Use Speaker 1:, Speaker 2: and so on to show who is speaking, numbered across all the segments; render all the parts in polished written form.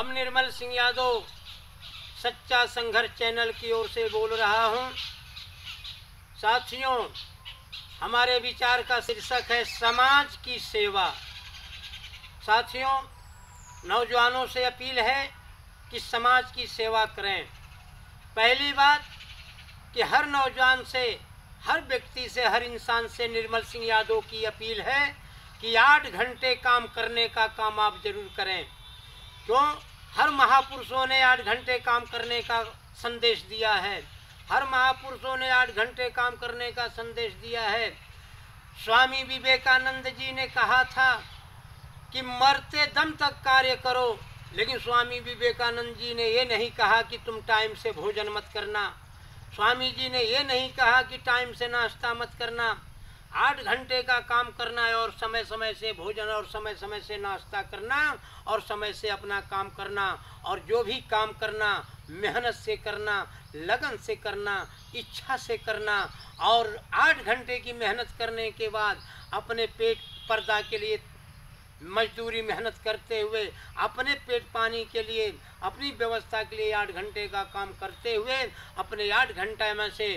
Speaker 1: हम निर्मल सिंह यादव सच्चा संघर्ष चैनल की ओर से बोल रहा हूं। साथियों, हमारे विचार का शीर्षक है समाज की सेवा। साथियों, नौजवानों से अपील है कि समाज की सेवा करें। पहली बात कि हर नौजवान से, हर व्यक्ति से, हर इंसान से निर्मल सिंह यादव की अपील है कि 8 घंटे काम करने का काम आप जरूर करें। क्यों? हर महापुरुषों ने 8 घंटे काम करने का संदेश दिया है। हर महापुरुषों ने 8 घंटे काम करने का संदेश दिया है। स्वामी विवेकानंद जी ने कहा था कि मरते दम तक कार्य करो, लेकिन स्वामी विवेकानंद जी ने ये नहीं कहा कि तुम टाइम से भोजन मत करना। स्वामी जी ने ये नहीं कहा कि टाइम से नाश्ता मत करना। 8 घंटे का काम करना है और समय समय से भोजन और समय समय से नाश्ता करना और समय से अपना काम करना, और जो भी काम करना मेहनत से करना, लगन से करना, इच्छा से करना। और 8 घंटे की मेहनत करने के बाद अपने पेट पर्दा के लिए मजदूरी मेहनत करते हुए, अपने पेट पानी के लिए, अपनी व्यवस्था के लिए 8 घंटे का काम करते हुए अपने 8 घंटे में से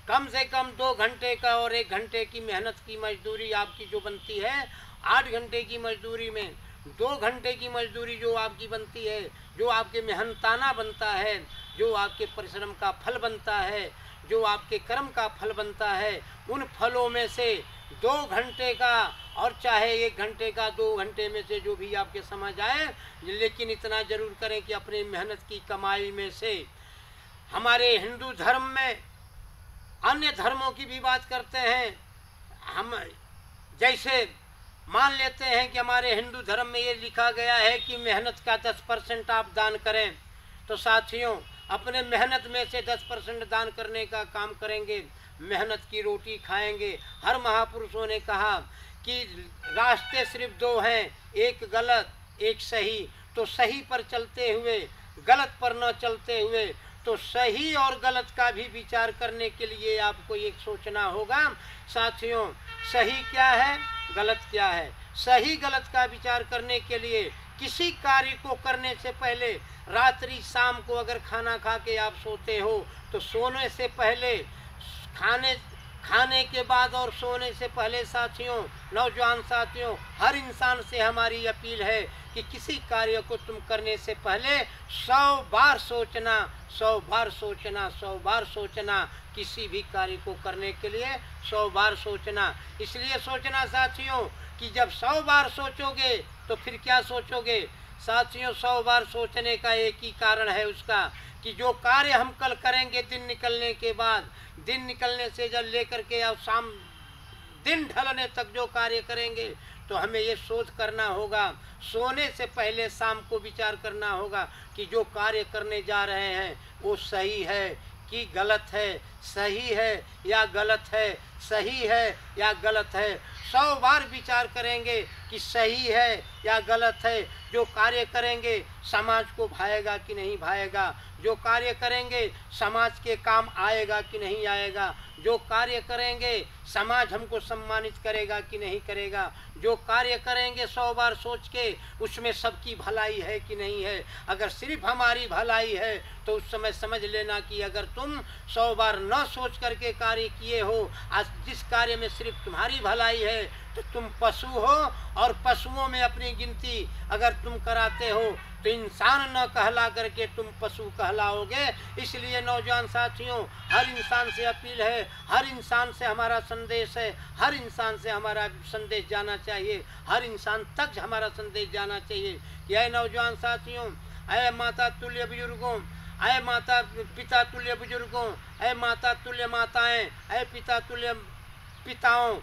Speaker 1: कम 2 घंटे का और 1 घंटे की मेहनत की मजदूरी आपकी जो बनती है, 8 घंटे की मजदूरी में 2 घंटे की मजदूरी जो आपकी बनती है, जो आपके मेहनताना बनता है, जो आपके परिश्रम का फल बनता है, जो आपके कर्म का फल बनता है, उन फलों में से 2 घंटे का और चाहे 1 घंटे का, 2 घंटे में से जो भी आपके समझ आए, लेकिन इतना जरूर करें कि अपनी मेहनत की कमाई में से। हमारे हिंदू धर्म में, अन्य धर्मों की भी बात करते हैं हम, जैसे मान लेते हैं कि हमारे हिंदू धर्म में ये लिखा गया है कि मेहनत का 10% आप दान करें। तो साथियों, अपने मेहनत में से 10% दान करने का काम करेंगे, मेहनत की रोटी खाएंगे। हर महापुरुषों ने कहा कि रास्ते सिर्फ 2 हैं, एक गलत एक सही। तो सही पर चलते हुए, गलत पर न चलते हुए, तो सही और गलत का भी विचार करने के लिए आपको एक सोचना होगा। साथियों, सही क्या है, गलत क्या है? सही गलत का विचार करने के लिए किसी कार्य को करने से पहले, रात्रि शाम को अगर खाना खा के आप सोते हो, तो सोने से पहले, खाने के बाद और सोने से पहले साथियों, नौजवान साथियों, हर इंसान से हमारी अपील है कि किसी कार्य को तुम करने से पहले 100 बार सोचना, 100 बार सोचना, 100 बार सोचना। किसी भी कार्य को करने के लिए 100 बार सोचना। इसलिए सोचना साथियों कि जब 100 बार सोचोगे तो फिर क्या सोचोगे? साथियों, 100 बार सोचने का एक ही कारण है उसका, कि जो कार्य हम कल करेंगे दिन निकलने के बाद, दिन निकलने से जब लेकर के अब शाम दिन ढलने तक जो कार्य करेंगे, तो हमें ये सोच करना होगा, सोने से पहले शाम को विचार करना होगा कि जो कार्य करने जा रहे हैं वो सही है कि गलत है, सही है या गलत है, सही है या गलत है। 100 बार विचार करेंगे कि सही है या गलत है। जो कार्य करेंगे समाज को भाएगा कि नहीं भाएगा, जो कार्य करेंगे समाज के काम आएगा कि नहीं आएगा, जो कार्य करेंगे समाज हमको सम्मानित करेगा कि नहीं करेगा, जो कार्य करेंगे 100 बार सोच के उसमें सबकी भलाई है कि नहीं है। अगर सिर्फ हमारी भलाई है तो उस समय समझ लेना कि अगर तुम 100 बार न सोच करके कार्य किए हो, आज जिस कार्य में सिर्फ तुम्हारी भलाई है, तो तुम पशु हो, और पशुओं में अपनी गिनती अगर तुम कराते हो तो इंसान न कहला करके तुम पशु कहलाओगे। इसलिए नौजवान साथियों, हर इंसान से अपील है, हर इंसान से हमारा संदेश है, हर इंसान से हमारा संदेश जाना चाहिए, हर इंसान तक हमारा संदेश जाना चाहिए कि ऐ नौजवान साथियों, ऐ माता तुल्य बुजुर्गों, ऐ माता पिता तुल्य बुजुर्गों, ऐ माता तुल्य माताएं, ऐ पिता तुल्य पिताओं,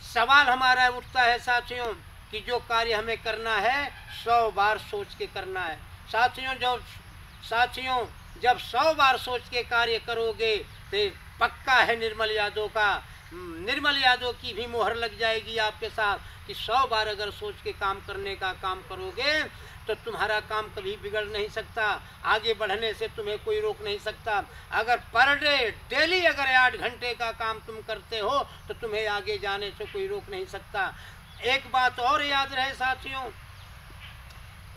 Speaker 1: सवाल हमारा उठता है साथियों कि जो कार्य हमें करना है 100 बार सोच के करना है। साथियों, जब 100 बार सोच के कार्य करोगे तो पक्का है निर्मल यादव की भी मोहर लग जाएगी आपके साथ कि 100 बार अगर सोच के काम करने का काम करोगे तो तुम्हारा काम कभी बिगड़ नहीं सकता, आगे बढ़ने से तुम्हें कोई रोक नहीं सकता। अगर पर डे डेली अगर 8 घंटे का काम तुम करते हो तो तुम्हें आगे जाने से कोई रोक नहीं सकता। एक बात और याद रहे साथियों,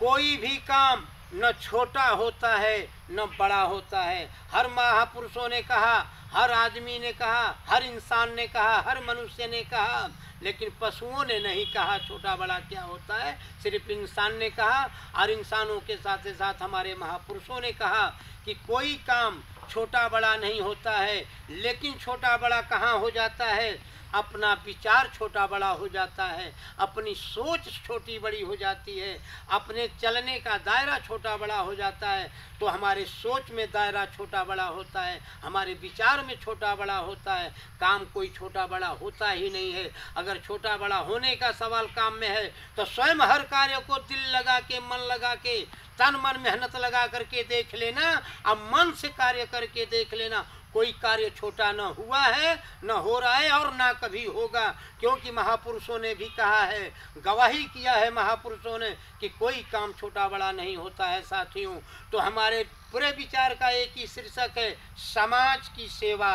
Speaker 1: कोई भी काम न छोटा होता है न बड़ा होता है। हर महापुरुषों ने कहा, हर आदमी ने कहा, हर इंसान ने कहा, हर मनुष्य ने कहा, लेकिन पशुओं ने नहीं कहा छोटा बड़ा क्या होता है। सिर्फ इंसान ने कहा, और इंसानों के साथ साथ हमारे महापुरुषों ने कहा कि कोई काम छोटा बड़ा नहीं होता है। लेकिन छोटा बड़ा कहाँ हो जाता है? अपना विचार छोटा बड़ा हो जाता है, अपनी सोच छोटी बड़ी हो जाती है, अपने चलने का दायरा छोटा बड़ा हो जाता है। तो हमारे सोच में दायरा छोटा बड़ा होता है, हमारे विचार में छोटा बड़ा होता है। काम कोई छोटा बड़ा होता ही नहीं है। अगर छोटा बड़ा होने का सवाल काम में है तो स्वयं हर कार्य को दिल लगा के, मन लगा के, तन मन मेहनत लगा करके देख लेना। अब मन से कार्य करके देख लेना, कोई कार्य छोटा न हुआ है, न हो रहा है और ना कभी होगा। क्योंकि महापुरुषों ने भी कहा है, गवाही किया है महापुरुषों ने कि कोई काम छोटा बड़ा नहीं होता है साथियों। तो हमारे पूरे विचार का एक ही शीर्षक है, समाज की सेवा।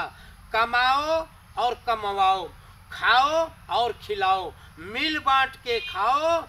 Speaker 1: कमाओ और कमवाओ, खाओ और खिलाओ, मिल बांट के खाओ,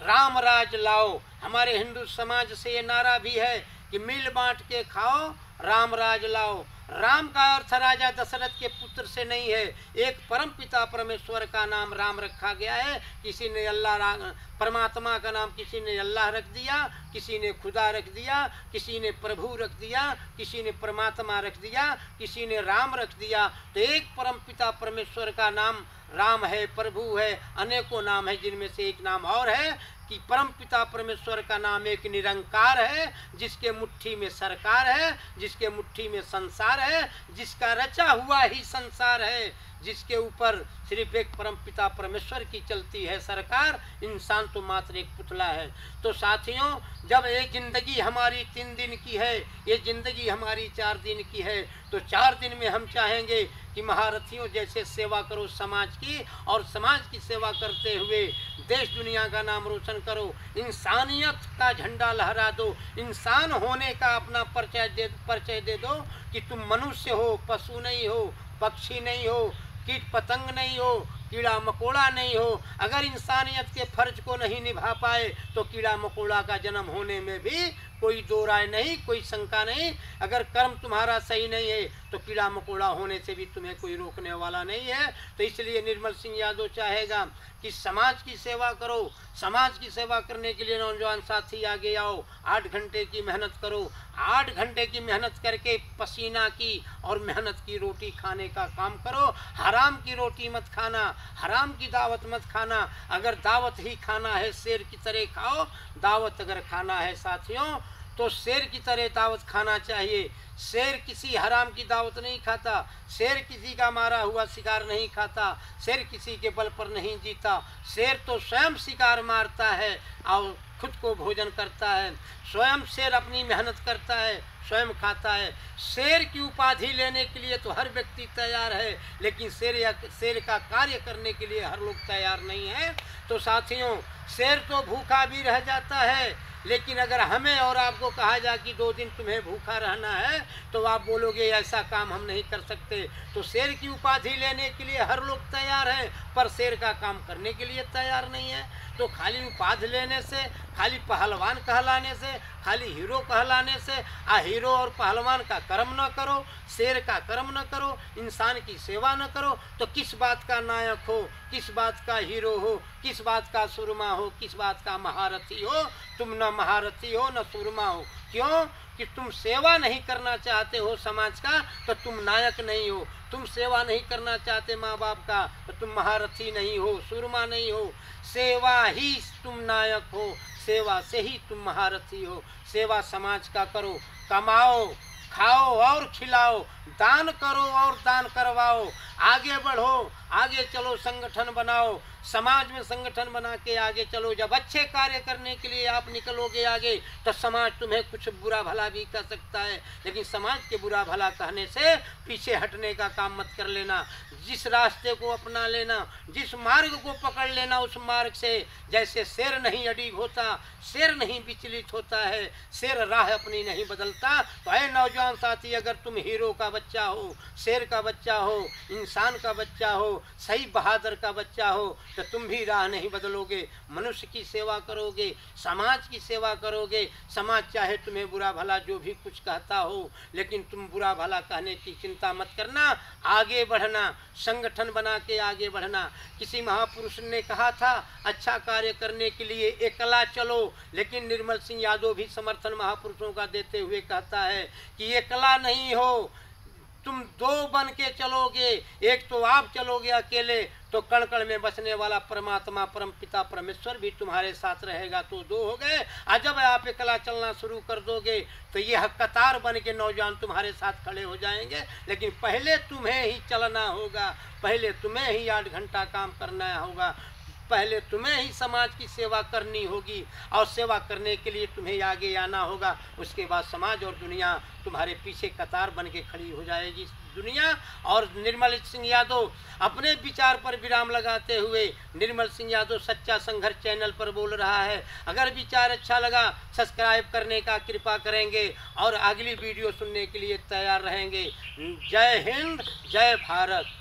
Speaker 1: राम राज लाओ। हमारे हिंदू समाज से ये नारा भी है कि मिल बांट के खाओ, राम राज लाओ। राम का अर्थ राजा दशरथ के पुत्र से नहीं है। एक परम पिता परमेश्वर का नाम राम रखा गया है। किसी ने अल्लाह, परमात्मा का नाम किसी ने अल्लाह रख दिया, किसी ने खुदा रख दिया, किसी ने प्रभु रख दिया, किसी ने परमात्मा रख दिया, किसी ने राम रख दिया। तो एक परम पिता परमेश्वर का नाम राम है, प्रभु है, अनेकों नाम है, जिनमें से एक नाम और है कि परम पिता परमेश्वर का नाम एक निरंकार है, जिसके मुट्ठी में सरकार है, जिसके मुट्ठी में संसार है, जिसका रचा हुआ ही संसार है, जिसके ऊपर सिर्फ एक परम पिता परमेश्वर की चलती है सरकार। इंसान तो मात्र एक पुतला है। तो साथियों, जब ये जिंदगी हमारी 3 दिन की है, ये जिंदगी हमारी 4 दिन की है, तो 4 दिन में हम चाहेंगे कि महारथियों जैसे सेवा करो समाज की, और समाज की सेवा करते हुए देश दुनिया का नाम रोशन करो, इंसानियत का झंडा लहरा दो, इंसान होने का अपना परिचय दे दो कि तुम मनुष्य हो, पशु नहीं हो, पक्षी नहीं हो, कीट पतंग नहीं हो, कीड़ा मकोड़ा नहीं हो। अगर इंसानियत के फर्ज को नहीं निभा पाए तो कीड़ा मकोड़ा का जन्म होने में भी कोई दो राय नहीं, कोई शंका नहीं। अगर कर्म तुम्हारा सही नहीं है तो कीड़ा मकोड़ा होने से भी तुम्हें कोई रोकने वाला नहीं है। तो इसलिए निर्मल सिंह यादव चाहेगा कि समाज की सेवा करो। समाज की सेवा करने के लिए नौजवान साथी आगे आओ, 8 घंटे की मेहनत करो। 8 घंटे की मेहनत करके पसीना की और मेहनत की रोटी खाने का काम करो। हराम की रोटी मत खाना, हराम की दावत मत खाना। अगर दावत ही खाना है शेर की तरह खाओ। दावत अगर खाना है साथियों तो शेर की तरह दावत खाना चाहिए। शेर किसी हराम की दावत नहीं खाता, शेर किसी का मारा हुआ शिकार नहीं खाता, शेर किसी के बल पर नहीं जीता। शेर तो स्वयं शिकार मारता है और खुद को भोजन करता है। स्वयं शेर अपनी मेहनत करता है, स्वयं खाता है। शेर की उपाधि लेने के लिए तो हर व्यक्ति तैयार है, लेकिन शेर का कार्य करने के लिए हर लोग तैयार नहीं है। तो साथियों, शेर तो भूखा भी रह जाता है, लेकिन अगर हमें और आपको कहा जाए कि 2 दिन तुम्हें भूखा रहना है तो आप बोलोगे ऐसा काम हम नहीं कर सकते। तो शेर की उपाधि लेने के लिए हर लोग तैयार हैं, पर शेर का काम करने के लिए तैयार नहीं है। तो खाली उपाधि लेने से, खाली पहलवान कहलाने से, खाली हीरो कहलाने से हीरो और पहलवान का कर्म न करो, शेर का कर्म न करो, इंसान की सेवा न करो, तो किस बात का नायक हो, किस बात का हीरो हो, किस बात का सुरमा हो, किस बात का महारथी हो? तुम न महारथी हो न सुरमा हो। क्यों? कि तुम सेवा नहीं करना चाहते हो समाज का तो तुम नायक नहीं हो। तुम सेवा नहीं करना चाहते माँ बाप का तो तुम महारथी नहीं हो, सुरमा नहीं हो। सेवा ही तुम नायक हो, सेवा से ही तुम महारथी हो। सेवा समाज का करो, कमाओ, खाओ और खिलाओ, दान करो और दान करवाओ। आगे बढ़ो, आगे चलो, संगठन बनाओ, समाज में संगठन बना के आगे चलो। जब अच्छे कार्य करने के लिए आप निकलोगे आगे तो समाज तुम्हें कुछ बुरा भला भी कह सकता है, लेकिन समाज के बुरा भला कहने से पीछे हटने का काम मत कर लेना। जिस रास्ते को अपना लेना, जिस मार्ग को पकड़ लेना, उस मार्ग से जैसे शेर नहीं अड़ीग होता, शेर नहीं विचलित होता है, शेर राह अपनी नहीं बदलता। तो ऐ नौजवान साथी, अगर तुम हीरो का बच्चा हो, शेर का बच्चा हो, इंसान का बच्चा हो, सही बहादुर का बच्चा हो, तो तुम भी राह नहीं बदलोगे, मनुष्य की सेवा करोगे, समाज की सेवा करोगे। समाज चाहे तुम्हें बुरा भला जो भी कुछ कहता हो, लेकिन तुम बुरा भला कहने की चिंता मत करना, आगे बढ़ना, संगठन बना के आगे बढ़ना। किसी महापुरुष ने कहा था, अच्छा कार्य करने के लिए एकला चलो, लेकिन निर्मल सिंह यादव भी समर्थन महापुरुषों का देते हुए कहता है कि एकला नहीं हो, तुम दो बन के चलोगे। एक तो आप चलोगे अकेले तो कण कण में बसने वाला परमात्मा परम पिता परमेश्वर भी तुम्हारे साथ रहेगा, तो दो हो गए। और जब आप अकेला चलना शुरू कर दोगे तो यह कतार बन के नौजवान तुम्हारे साथ खड़े हो जाएंगे। लेकिन पहले तुम्हें ही चलना होगा, पहले तुम्हें ही 8 घंटा काम करना होगा, पहले तुम्हें ही समाज की सेवा करनी होगी, और सेवा करने के लिए तुम्हें आगे आना होगा। उसके बाद समाज और दुनिया तुम्हारे पीछे कतार बन के खड़ी हो जाएगी दुनिया। और निर्मल सिंह यादव अपने विचार पर विराम लगाते हुए निर्मल सिंह यादव सच्चा संघर्ष चैनल पर बोल रहा है। अगर विचार अच्छा लगा सब्सक्राइब करने का कृपा करेंगे और अगली वीडियो सुनने के लिए तैयार रहेंगे। जय हिंद, जय भारत।